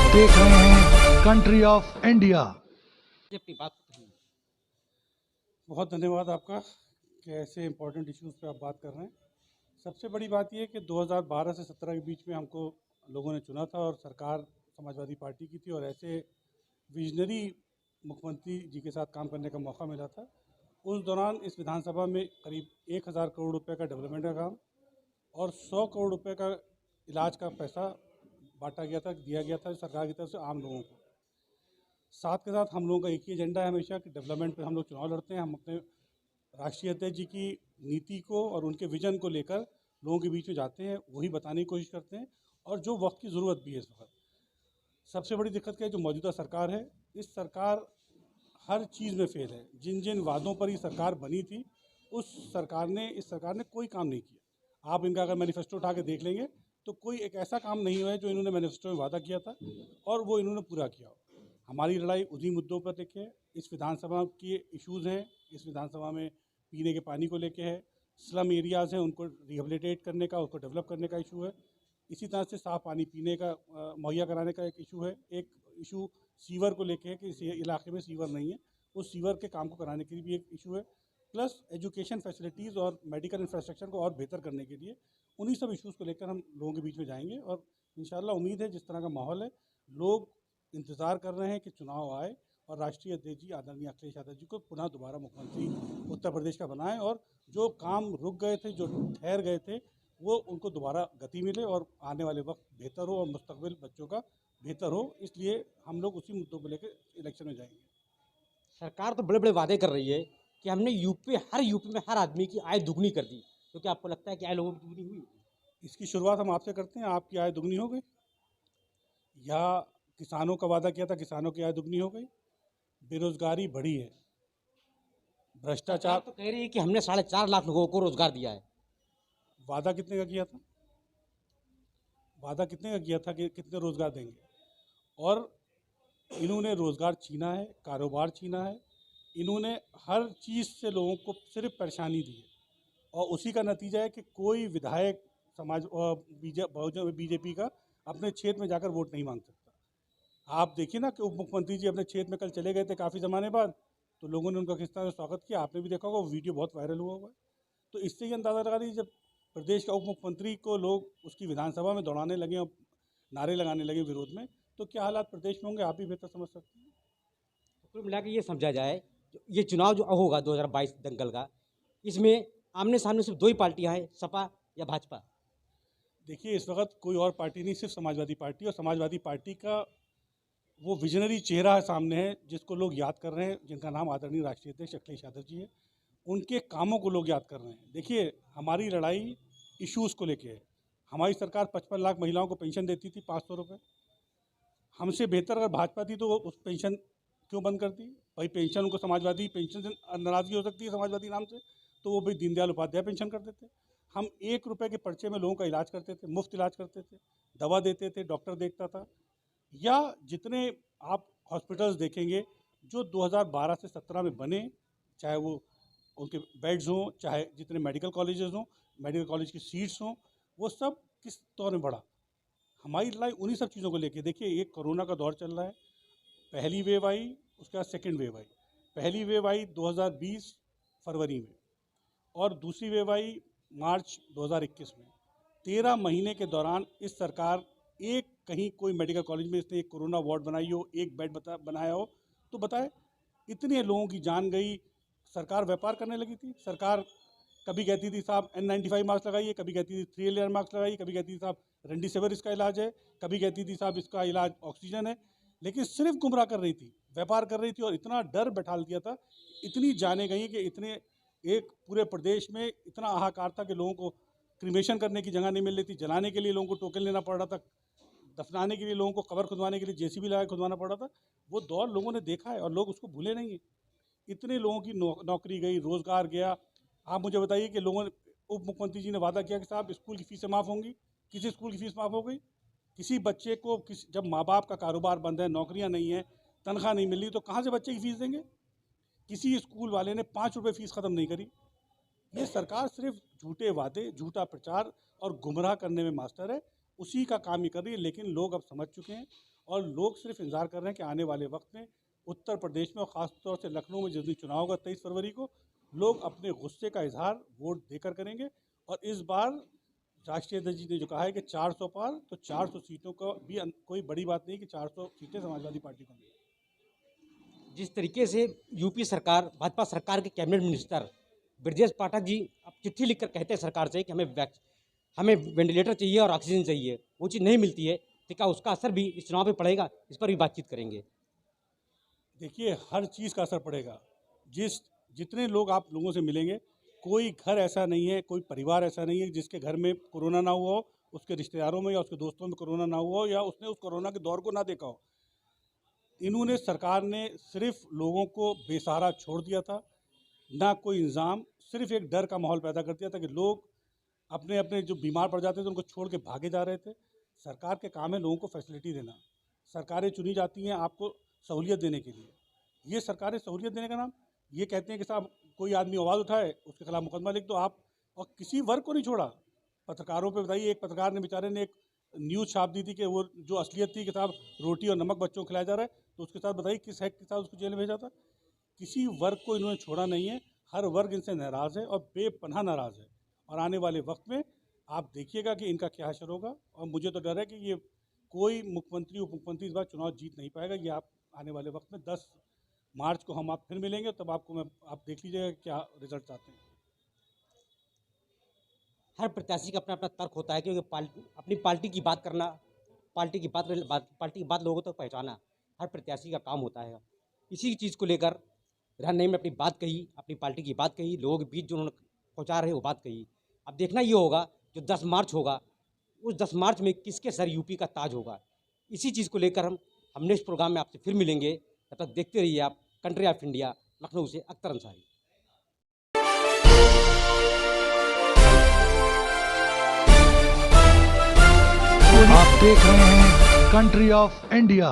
देख रहे हैं कंट्री ऑफ इंडिया। अपनी बात कही। बहुत धन्यवाद आपका कि ऐसे इम्पोर्टेंट इश्यूज़ पे आप बात कर रहे हैं। सबसे बड़ी बात यह है कि 2012 से 17 के बीच में हमको लोगों ने चुना था और सरकार समाजवादी पार्टी की थी और ऐसे विजनरी मुख्यमंत्री जी के साथ काम करने का मौका मिला था। उस दौरान इस विधानसभा में करीब 1000 करोड़ रुपए का डेवलपमेंट का काम और 100 करोड़ रुपए का इलाज का पैसा बांटा गया था, दिया गया था सरकार की तरफ से आम लोगों को। साथ के साथ हम लोगों का एक ही एजेंडा है हमेशा कि डेवलपमेंट पे हम लोग चुनाव लड़ते हैं। हम अपने राष्ट्रीय अध्यक्ष जी की नीति को और उनके विजन को लेकर लोगों के बीच में जाते हैं, वही बताने की कोशिश करते हैं और जो वक्त की ज़रूरत भी है इस वक्त। सबसे बड़ी दिक्कत क्या है, जो मौजूदा सरकार है, इस सरकार हर चीज़ में फेल है। जिन जिन वादों पर ये सरकार बनी थी इस सरकार ने कोई काम नहीं किया। आप इनका अगर मैनिफेस्टो उठा के देख लेंगे तो कोई एक ऐसा काम नहीं हुआ है जो इन्होंने मैनिफेस्टो में वादा किया था और वो इन्होंने पूरा किया हो। हमारी लड़ाई उन्हीं मुद्दों पर लेके है। इस विधानसभा के इश्यूज़ हैं, इस विधानसभा में पीने के पानी को लेके है, स्लम एरियाज़ हैं उनको रिहेबिलिटेट करने का, उसको डेवलप करने का इशू है। इसी तरह से साफ़ पानी पीने का मुहैया कराने का एक इशू है। एक इशू सीवर को लेके है कि इस इलाके में सीवर नहीं है, उस सीवर के काम को कराने के लिए भी एक इशू है। प्लस एजुकेशन फैसिलिटीज़ और मेडिकल इंफ्रास्ट्रक्चर को और बेहतर करने के लिए उन्हीं सब इश्यूज़ को लेकर हम लोगों के बीच में जाएंगे और इंशाल्लाह उम्मीद है जिस तरह का माहौल है, लोग इंतज़ार कर रहे हैं कि चुनाव आए और राष्ट्रीय अध्यक्ष जी आदरणीय अखिलेश यादव जी को पुनः दोबारा मुख्यमंत्री उत्तर प्रदेश का बनाएं और जो काम रुक गए थे, जो ठहर गए थे, वो उनको दोबारा गति मिले और आने वाले वक्त बेहतर हो और मुस्तकबिल बच्चों का बेहतर हो। इसलिए हम लोग उसी मुद्दों को लेकर इलेक्शन में जाएंगे। सरकार तो बड़े बड़े वादे कर रही है कि हमने यूपी में हर आदमी की आय दुगनी कर दी, तो क्या आपको लगता है कि आय लोगों की दुगनी हुई? इसकी शुरुआत हम आपसे करते हैं। आपकी आय दुगनी हो गई? या किसानों का वादा किया था, किसानों की आय दुगनी हो गई? बेरोजगारी बढ़ी है, सरकार भ्रष्टाचार। तो कह रही है कि हमने 4.5 लाख लोगों को रोजगार दिया है। वादा कितने का किया था? वादा कितने का किया था कि कितने रोजगार देंगे? और इन्होंने रोजगार छीना है, कारोबार छीना है, इन्होंने हर चीज़ से लोगों को सिर्फ परेशानी दी है और उसी का नतीजा है कि कोई विधायक बीजेपी का अपने क्षेत्र में जाकर वोट नहीं मांग सकता। आप देखिए ना कि उप मुख्यमंत्री जी अपने क्षेत्र में कल चले गए थे काफ़ी ज़माने बाद, तो लोगों ने उनका किस तरह से स्वागत किया, आपने भी देखा होगा, वो वीडियो बहुत वायरल हुआ हुआ है। तो इससे ही अंदाज़ा लगा लीजिए, जब प्रदेश का उप मुख्यमंत्री को लोग उसकी विधानसभा में दौड़ाने लगे और नारे लगाने लगे विरोध में, तो क्या हालात प्रदेश में होंगे आप भी बेहतर समझ सकते हैं। तो कुल मिला के ये समझा जाए, ये चुनाव जो होगा 2022 दंगल का, इसमें आमने सामने सिर्फ दो ही पार्टियां हैं, सपा या भाजपा। देखिए, इस वक्त कोई और पार्टी नहीं, सिर्फ समाजवादी पार्टी, और समाजवादी पार्टी का वो विजनरी चेहरा है सामने है जिसको लोग याद कर रहे हैं, जिनका नाम आदरणीय राष्ट्रीय अध्यक्ष अखिलेश यादव जी है। उनके कामों को लोग याद कर रहे हैं। देखिए, हमारी लड़ाई इश्यूज़ को लेके है। हमारी सरकार 55 लाख महिलाओं को पेंशन देती थी, 500 रुपये। हमसे बेहतर अगर भाजपा थी तो वो उस पेंशन क्यों बंद करती? भाई पेंशन उनको समाजवादी पेंशन से नाराज़गी हो सकती है समाजवादी नाम से, तो वो भाई दीनदयाल उपाध्याय पेंशन कर देते। हम 1 रुपये के पर्चे में लोगों का इलाज करते थे, मुफ्त इलाज करते थे, दवा देते थे, डॉक्टर देखता था। या जितने आप हॉस्पिटल्स देखेंगे जो 2012 से 17 में बने, चाहे वो उनके बेड्स हों, चाहे जितने मेडिकल कॉलेजेस हों, मेडिकल कॉलेज की सीट्स हों, वो सब किस तौर में बढ़ा। हमारी लड़ाई उन्हीं सब चीज़ों को लेके। देखिए, एक कोरोना का दौर चल रहा है, पहली वेव आई, उसके बाद सेकेंड वेव आई। पहली वेव आई 2020 फरवरी में और दूसरी वेव आई मार्च 2021 में। 13 महीने के दौरान इस सरकार एक कहीं कोई मेडिकल कॉलेज में इसने एक कोरोना वार्ड बनाई हो, एक बेड बनाया हो तो बताए? इतने लोगों की जान गई। सरकार व्यापार करने लगी थी। सरकार कभी कहती थी साहब N95 मास्क लगाइए, कभी कहती थी 3 लेयर मास्क लगाइए, कभी कहती थी साहब रेमडेसिविर इसका इलाज है, कभी कहती थी साहब इसका इलाज ऑक्सीजन है। लेकिन सिर्फ गुमराह कर रही थी, व्यापार कर रही थी और इतना डर बैठा दिया था, इतनी जाने गई कि इतने एक पूरे प्रदेश में इतना हाहाकार था कि लोगों को क्रिमेशन करने की जगह नहीं मिल रही थी, जलाने के लिए लोगों को टोकन लेना पड़ रहा था, दफनाने के लिए लोगों को कब्र खुदवाने के लिए जेसीबी लगा खुदवाना पड़ रहा था। वो दौर लोगों ने देखा है और लोग उसको भूले नहीं हैं। इतने लोगों की नौकरी गई, रोज़गार गया। आप मुझे बताइए कि लोगों ने, उप मुख्यमंत्री जी ने वादा किया कि साहब स्कूल की फ़ीसें माफ़ होंगी। किसी स्कूल की फ़ीस माफ़ हो गई? किसी बच्चे को जब माँ बाप का कारोबार बंद है, नौकरियाँ नहीं हैं, तनख्वाह नहीं मिल रही, तो कहाँ से बच्चे की फ़ीस देंगे? किसी स्कूल वाले ने 5 रुपये फ़ीस ख़त्म नहीं करी। ये सरकार सिर्फ झूठे वादे, झूठा प्रचार और गुमराह करने में मास्टर है, उसी का काम ही कर रही है। लेकिन लोग अब समझ चुके हैं और लोग सिर्फ इंतजार कर रहे हैं कि आने वाले वक्त में उत्तर प्रदेश में और ख़ासतौर से लखनऊ में जिस दिन चुनाव होगा 23 फरवरी को, लोग अपने गुस्से का इजहार वोट देकर करेंगे। और इस बार राष्ट्रीय अध्यक्ष जी ने जो कहा है कि 400 पार, तो 400 सीटों का भी कोई बड़ी बात नहीं कि 400 सीटें समाजवादी पार्टी को मिली। जिस तरीके से यूपी सरकार, भाजपा सरकार के कैबिनेट मिनिस्टर ब्रजेश पाठक जी अब चिट्ठी लिखकर कहते हैं सरकार से कि हमें वेंटिलेटर चाहिए और ऑक्सीजन चाहिए, वो चीज़ नहीं मिलती है, तो क्या उसका असर भी इस चुनाव पे पड़ेगा? इस पर भी बातचीत करेंगे। देखिए, हर चीज़ का असर पड़ेगा। जितने लोग आप लोगों से मिलेंगे, कोई घर ऐसा नहीं है, कोई परिवार ऐसा नहीं है जिसके घर में कोरोना ना हुआ हो, उसके रिश्तेदारों में या उसके दोस्तों में कोरोना ना हुआ हो, या उसने उस कोरोना के दौर को ना देखा हो। इन्होंने, सरकार ने सिर्फ लोगों को बेसहारा छोड़ दिया था, ना कोई इंतज़ाम, सिर्फ एक डर का माहौल पैदा कर दिया था कि लोग अपने अपने जो बीमार पड़ जाते थे उनको छोड़ के भागे जा रहे थे। सरकार के काम है लोगों को फैसिलिटी देना। सरकारें चुनी जाती हैं आपको सहूलियत देने के लिए। ये सरकारें सहूलियत देने का नाम ये कहते हैं कि साहब कोई आदमी आवाज़ उठाए उसके खिलाफ मुकदमा लिख दो आप, और किसी वर्ग को नहीं छोड़ा। पत्रकारों पे बताइए, एक पत्रकार ने बेचारे ने एक न्यूज़ छाप दी थी कि वो जो असलियत थी कि साहब रोटी और नमक बच्चों को खिलाया जा रहा है, तो उसके साथ बताइए किस हैक के साथ उसको जेल में भेजा था। किसी वर्ग को इन्होंने छोड़ा नहीं है। हर वर्ग इनसे नाराज़ है और बेपनाह नाराज़ है। और आने वाले वक्त में आप देखिएगा कि इनका क्या असर होगा। और मुझे तो डर है कि ये कोई मुख्यमंत्री उप मुख्यमंत्री इस बार चुनाव जीत नहीं पाएगा। ये आप आने वाले वक्त में 10 मार्च को हम आप फिर मिलेंगे, तब आप देख लीजिएगा क्या रिजल्ट आते हैं। हर प्रत्याशी का अपना अपना तर्क होता है, क्योंकि अपनी पार्टी की बात करना, पार्टी की बात लोगों तक पहुँचाना हर प्रत्याशी का काम होता है। इसी चीज़ को लेकर रेहान नईम ने अपनी बात कही, अपनी पार्टी की बात कही, लोगों के बीच जो उन्होंने पहुँचा रहे वो बात कही। अब देखना ये होगा जो 10 मार्च होगा, उस 10 मार्च में किसके सर यूपी का ताज होगा। इसी चीज़ को लेकर हम नेक्स्ट प्रोग्राम में आपसे फिर मिलेंगे। तब तक देखते रहिए आप कंट्री ऑफ इंडिया। लखनऊ से अख्तर अंसारी। आप देख रहे हैं कंट्री ऑफ इंडिया।